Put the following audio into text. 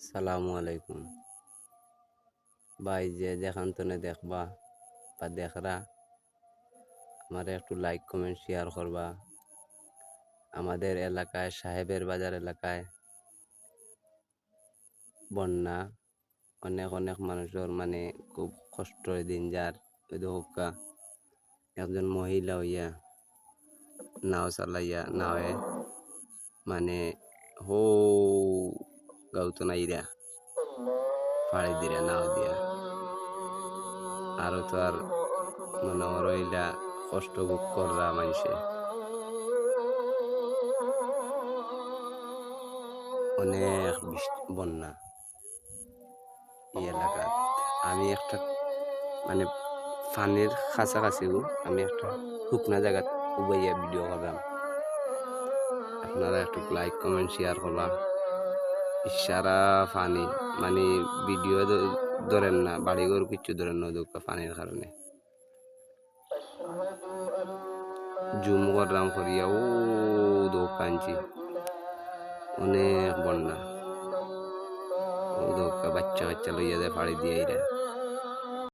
সালামু আলাইকুম ভাই, যে যেখান থেকে দেখবা বা দেখরা আমার একটু লাইক কমেন্ট শেয়ার করবা। আমাদের এলাকায় সাহেবের বাজার এলাকায় বন্যা, অনেক অনেক মানুষের মানে খুব কষ্টের দিন যার। ওই হোকা একজন মহিলা হইয়া নাও চালাইয়া নাওয়ে মানে হো গাউতো নাইরা ফাড়ি দিরা নাও দিয়া। আরো তো আর মনে হইলা কষ্ট ভোগ কররা মানুষে অনেক বন্যা এই এলাকাত। আমি একটা মানে পানির কাছাকাছি আমি একটা শুকনা জায়গাত উবাইয়া ভিডিও করলাম। আপনারা একটু লাইক কমেন্ট শেয়ার করবা। ইশারা পানি মানে ভিডিও ধরেন না, বাড়িঘর কিচ্ছু ধরেন না দুঃখ পানির কারণে। জুম করলাম করিয়া ও দোকানছি অনেক বন্যা। ও দোকা বাচ্চা বাচ্চা লইয়া যায় ফাড়ি দিয়ে